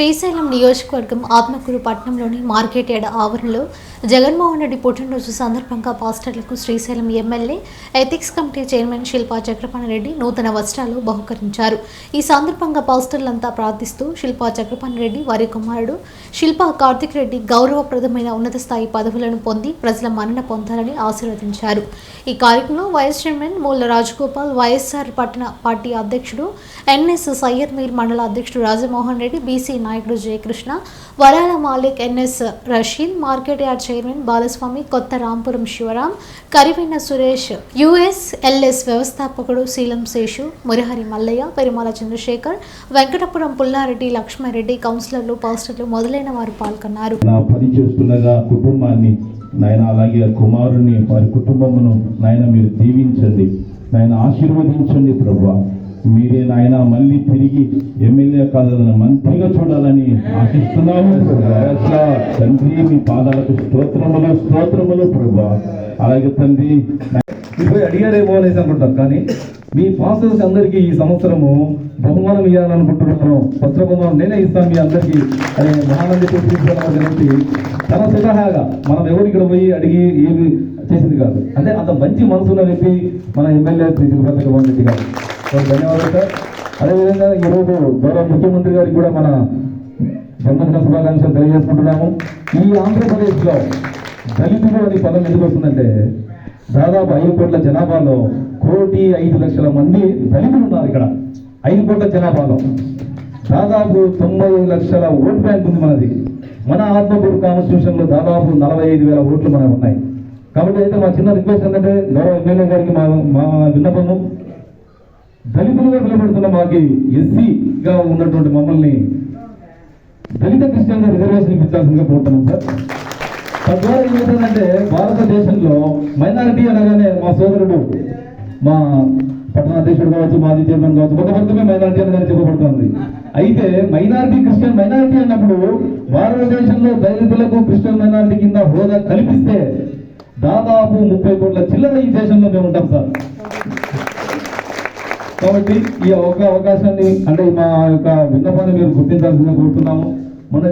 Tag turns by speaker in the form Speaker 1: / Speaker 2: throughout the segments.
Speaker 1: శ్రీశైలం నియోజకవర్గం ఆత్మకూరు పట్టణంలోని market yard ఆవరణలో జగన్మోహన్ రెడ్డి పుట్టినరోజు సందర్భంగా పాస్టర్లకు Srisailam MLA ethics committee chairman Shilpa Chakrapani Reddy నూతన వస్త్రాలు బహుకరించారు. ఈ సందర్భంగా పాస్టర్లంతా ప్రార్థిస్తూ శిల్పా చక్రపాణి రెడ్డి వారి కుమారుడు శిల్పా కార్తిక్ రెడ్డి గౌరవప్రదమైన ఉన్నత స్థాయి పదవులను పొంది ప్రజల మన్నన పొందాలని ఆశీర్వదించారు. ఈ కార్యక్రమంలో వైస్ చైర్మన్ మూల రాజగోపాల్, వైఎస్ఆర్ పట్టణ పార్టీ అధ్యక్షుడు ఎన్ఎస్ సయ్యద్ మీర్, మండల అధ్యక్షుడు రాజమోహన్ రెడ్డి, బీసీ నాయకుడు Jayakrishna, Varala Malik, NS Rashid, market yard chairman Balaswamy, Kotha Rampuram Sivaram, Karivena Suresh, యుఎస్ఎల్ఎస్ వ్యవస్థాపకుడు శీలం శేషు, మురహరి మల్లయ్య, పెరుమాల చంద్రశేఖర్, వెంకటపురం పుల్లారెడ్డి, లక్ష్మారెడ్డి, కౌన్సిలర్లు, పాస్టర్లు మొదలైన వారు పాల్గొన్నారు.
Speaker 2: కుటుంబాన్ని నాయన, అలాగే కుమారుని వారి కుటుంబమును నాయన మీరు దీవించండి, నాయన ఆశీర్వదించండి ప్రభువా. మీరే నాయన మళ్ళీ తిరిగి ఎమ్మెల్యే కాదని మంత్రిగా చూడాలని ఆశిస్తున్నాము తండ్రి. మీ పాదాలకు స్తోత్రములు స్తోత్రములు ప్రభువా. అలాగే తండ్రి
Speaker 3: మీరు అడిగారేమో అనేసి అనుకుంటాం, కానీ మీ పాస్టర్స్ అందరికీ ఈ సంవత్సరము బహుమానం ఇవ్వాలనుకుంటున్నాను. పత్ర బహుమానం నేనే ఇస్తాను మీ అందరికీ అనే మహానంది గురించి తన స్వతహాగా మనం ఎవరు ఇక్కడ పోయి అడిగి ఏమి చేసింది కాదు. అంటే అంత మంచి మనసులో చెప్పి మన ఎమ్మెల్యే శ్రీ తిరుపతి జగన్మోహన్ రెడ్డి గారు ధన్యవాదాలు సార్. అదేవిధంగా ఈరోజు గౌరవ ముఖ్యమంత్రి గారికి కూడా మన జన్మదిన శుభాకాంక్షలు తెలియజేసుకుంటున్నాము. ఈ ఆంధ్రప్రదేశ్లో దళితులు అని పదం ఎందుకు వస్తుందంటే దాదాపు 5 కోట్ల జనాభాలో 1,05,00,000 మంది దళితులు ఉన్నారు. ఇక్కడ 5 కోట్ల జనాభాలో దాదాపు 90 లక్షల ఓట్ బ్యాంక్ ఉంది మనది. మన ఆత్మకూరు కాన్స్టిట్యూషన్లో దాదాపు 45,000 ఓట్లు మనకు ఉన్నాయి. కాబట్టి అయితే మా చిన్న రిక్వెస్ట్ ఏంటంటే గౌరవ ఎమ్మెల్యే గారికి మా విన్నపము, దళితులుగా నిలబడుతున్న మాకి ఎస్సీగా ఉన్నటువంటి మమ్మల్ని దళిత క్రిస్టియన్గా రిజర్వేషన్ ఇప్పించాల్సిందిగా కోరుతున్నాం సార్. తద్వారా ఏమవుతుందంటే భారతదేశంలో మైనారిటీ అనగానే మా సోదరుడు, మా పట్టణ అధ్యక్షుడు కావచ్చు, మాజీ చైర్మన్ కావచ్చు, కొంతమంది మైనారిటీ అనగానే చెప్పబడుతుంది. అయితే మైనారిటీ క్రిస్టియన్ మైనారిటీ అన్నప్పుడు భారతదేశంలో దళితులకు క్రిస్టియన్ మైనారిటీ కింద హోదా కల్పిస్తే దాదాపు 30 కోట్ల చిల్లర ఈ దేశంలో మేము ఉంటాం సార్. కాబట్టి ఈ అవకాశాన్ని అంటే మా యొక్క విన్నపాన్ని మీరు గుర్తించాల్సిందిగా కోరుతున్నాము. మొన్న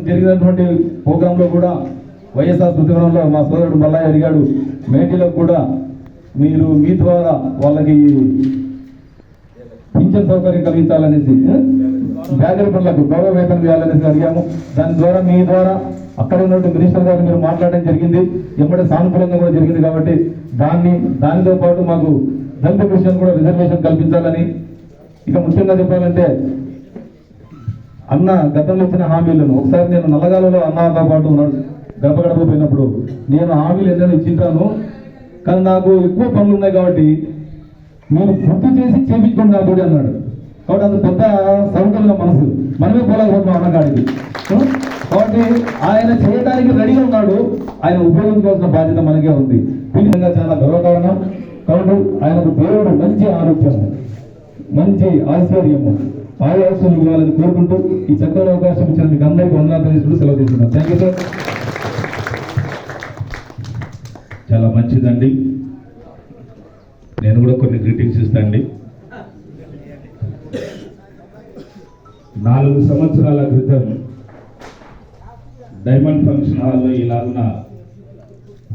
Speaker 3: జరిగినటువంటి ప్రోగ్రాంలో కూడా వైఎస్ఆర్ శృతివనంలో మా సోదరుడు మల్లయ్య అడిగాడు, మేటీలకు కూడా మీరు మీ ద్వారా వాళ్ళకి పింఛన్ సౌకర్యం కలిగించాలనేసి, బ్యాగరీ పనులకు గౌరవ వేతనం చేయాలనేసి అడిగాము. దాని ద్వారా మీ ద్వారా అక్కడ ఉన్నటువంటి మినిస్టర్ గారు మీరు మాట్లాడడం జరిగింది, ఎమ్మడే సానుకూలంగా కూడా జరిగింది. కాబట్టి దానితో పాటు మాకు దళిత క్రిస్టియన్ కూడా రిజర్వేషన్ కల్పించాలని, ఇక ముఖ్యంగా చెప్పాలంటే అన్న గతంలో ఇచ్చిన హామీలను ఒకసారి నేను నల్లగాలలో అన్నతో పాటు గడప గడప పోయినప్పుడు నేను హామీలు ఏదైనా ఇచ్చింటాను, కానీ నాకు ఎక్కువ పనులు ఉన్నాయి కాబట్టి మీరు గుర్తు చేసి చేపించుకోండి నా తోటి అన్నాడు. కాబట్టి అంత పెద్ద సౌకర్యంగా మనసు మనమే పోలేకపోతున్నాం అన్నగాడికి. కాబట్టి ఆయన చేయడానికి రెడీగా ఉన్నాడు, ఆయన ఉపయోగించుకోవాల్సిన బాధ్యత మనకే ఉంది. పిలిచిగా చాలా గర్వకారణం. కాబట్టి ఆయనకు దేవుడు మంచి ఆరోగ్యం, మంచి ఆశ్చర్యము, ఆయాసం ఇవ్వాలని కోరుకుంటూ ఈ చక్కని అవకాశం ఇచ్చిన మీకు అందరికీ వందనాలు సెలవు తీసుకున్నాను. Thank you sir.
Speaker 2: చాలా మంచిదండి. నేను కూడా కొన్ని గ్రీటింగ్స్ ఇస్తాండి. 4 సంవత్సరాల క్రితం డైమండ్ ఫంక్షన్ హాల్లో ఇలాగున్న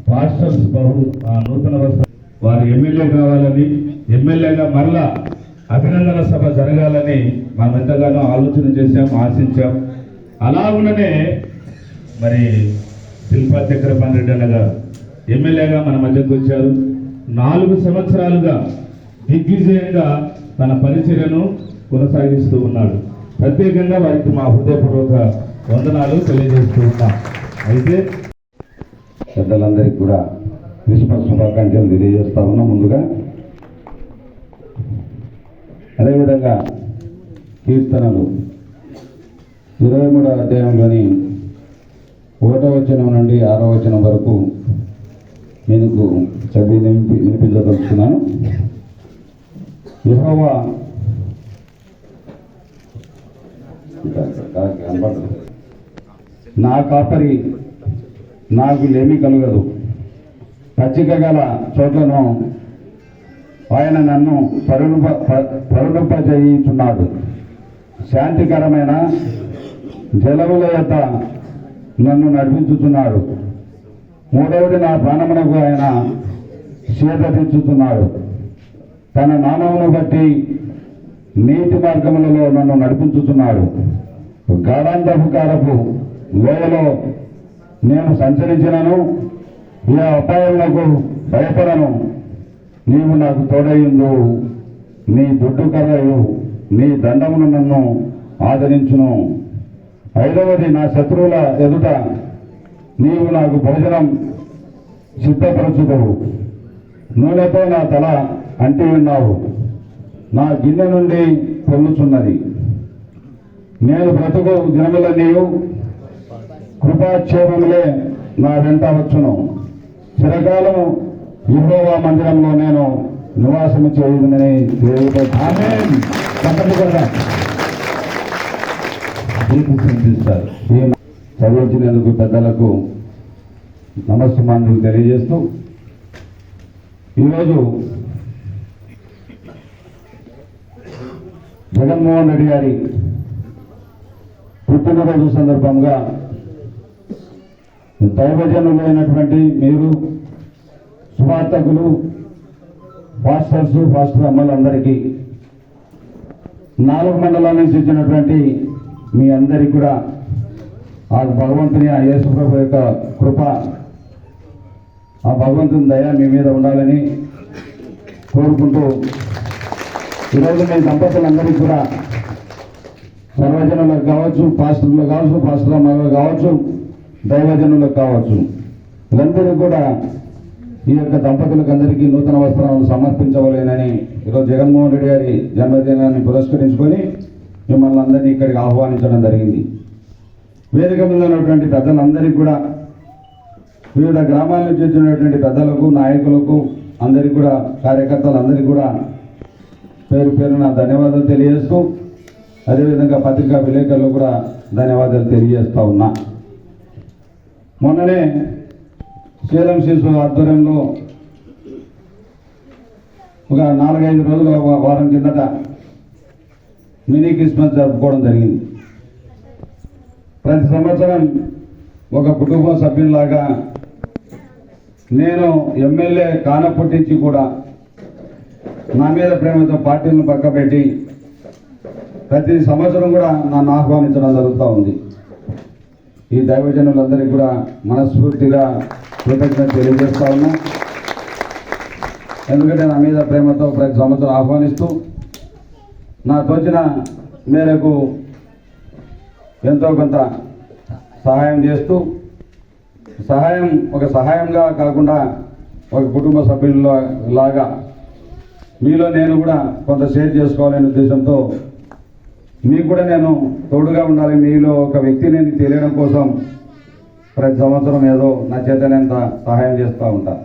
Speaker 2: పాస్టర్స్ నూతన వస్త్రం వారు ఎమ్మెల్యే కావాలని, ఎమ్మెల్యేగా మరలా అభినందన సభ జరగాలని మనం ఎంతగానో ఆలోచన చేశాం, ఆశించాం. అలాగుననే మరి శిల్పా చక్రపాణి రెడ్డి అన్నగా ఎమ్మెల్యేగా మన మధ్యకు వచ్చారు. 4 సంవత్సరాలుగా దిగ్విజయంగా తన పరిచర్యను కొనసాగిస్తూ ఉన్నాడు. ప్రత్యేకంగా వారికి మా హృదయపూర్వక వందనాలు తెలియజేస్తూ ఉన్నాం. అయితే
Speaker 4: పెద్దలందరికీ కూడా క్రిస్మస్ శుభాకాంక్షలు తెలియజేస్తా ఉన్నాం ముందుగా. అదేవిధంగా కీర్తనలు 23వ అధ్యాయంలోని 1వ వచనం నుండి 6వ వచనం వరకు నేను చదివి వినిపించదలుచుకున్నాను. యెహోవా నా కాపరి, నాకు లేమి కలగదు. పచ్చిక గల చోట్లను ఆయన నన్ను పరుణింపజేయుచున్నాడు. శాంతికరమైన జలముల యొక్క నన్ను నడిపించుచున్నాడు. మూడవది నా ప్రాణమునకు ఆయన సేద తీర్చుతున్నాడు. తన నామమును బట్టి నీతి మార్గములలో నన్ను నడిపించుచున్నాడు. గాఢాంధకారపు లోయలో నేను సంచరించినను ఏ అపాయములకు భయపడను. నీవు నాకు తోడయిందు, నీ దుడ్డు కర్రయు నీ దండమును నన్ను ఆదరించును. ఐదవది నా శత్రువుల ఎదుట నీవు నాకు భోజనం సిద్ధపరచుదవు. నూనెతో నా తల అంటి ఉన్నావు. నా గిన్నె నుండి పొల్లుచున్నది. నేను బ్రతుకు దినములన్నీయు కృపాక్షేమములే నా వెంట వచ్చును. చిరకాలము యెహోవా మందిరంలో నేను నివాసము చేయుదునని దేవుడు ఆమేన్. చెప్పండి కదా,
Speaker 2: చూపిస్తారు.
Speaker 4: చదివించినందుకు పెద్దలకు నమస్సుమాన్యులు తెలియజేస్తూ, ఈరోజు జగన్మోహన్ రెడ్డి గారి పుట్టినరోజు సందర్భంగా దైవజనులైనటువంటి మీరు, సువార్తకులు, పాస్టర్స్, పాస్టర్ అమ్మలందరికీ, 4 మండలాల నుంచి ఇచ్చినటువంటి మీ అందరికీ కూడా ఆ భగవంతుని, ఆ యేసుప్రభు యొక్క కృప, ఆ భగవంతుని దయ మీ మీద ఉండాలని కోరుకుంటూ, ఈరోజు మీ దంపతులందరికీ కూడా సర్వజనులకు కావచ్చు, పాస్టర్లు కావచ్చు, పాస్టర్ అమ్మలు కావచ్చు, దైవజనులకు కావచ్చు, వీళ్ళందరూ కూడా ఈ యొక్క దంపతులకు అందరికీ నూతన వస్త్రాలను సమర్పించవలేనని ఈరోజు జగన్మోహన్ రెడ్డి గారి జన్మదినాన్ని పురస్కరించుకొని మిమ్మల్ని అందరినీ ఇక్కడికి ఆహ్వానించడం జరిగింది. వేదిక మీద ఉన్నటువంటి పెద్దలందరికీ కూడా, వివిధ గ్రామాల నుంచి వచ్చినటువంటి పెద్దలకు, నాయకులకు, అందరికీ కూడా, కార్యకర్తలందరికీ కూడా పేరు పేరున ధన్యవాదాలు తెలియజేస్తూ, అదేవిధంగా పత్రికా విలేకరులకు కూడా ధన్యవాదాలు తెలియజేస్తూ ఉన్నా. మొన్ననే శీలం శిశు ఆధ్వర్యంలో ఒక 4-5 రోజుల వారం కిందట మినీ క్రిస్మస్ జరుపుకోవడం జరిగింది. ప్రతి సంవత్సరం ఒక కుటుంబ సభ్యుల్లాగా నేను ఎమ్మెల్యే కానప్పటించి కూడా నా మీద ప్రేమతో పార్టీలను పక్కపెట్టి ప్రతి సంవత్సరం కూడా నన్ను ఆహ్వానించడం జరుగుతూ ఉంది. ఈ దైవజనులందరికీ కూడా మనస్ఫూర్తిగా కృతజ్ఞత తెలియజేస్తా ఉన్నా. ఎందుకంటే నా మీద ప్రేమతో ప్రతి సంవత్సరం ఆహ్వానిస్తూ, నా తోచిన మేరకు ఎంతో కొంత సహాయం చేస్తూ, సహాయం ఒక సహాయంగా కాకుండా ఒక కుటుంబ సభ్యులాగా మీలో నేను కూడా కొంత షేర్ చేసుకోవాలనే ఉద్దేశంతో మీకు కూడా నేను తోడుగా ఉండాలి, మీలో ఒక వ్యక్తి నేను తెలియడం కోసం ప్రతి సంవత్సరం ఏదో నా చేతనేంత సహాయం చేస్తూ ఉంటాను.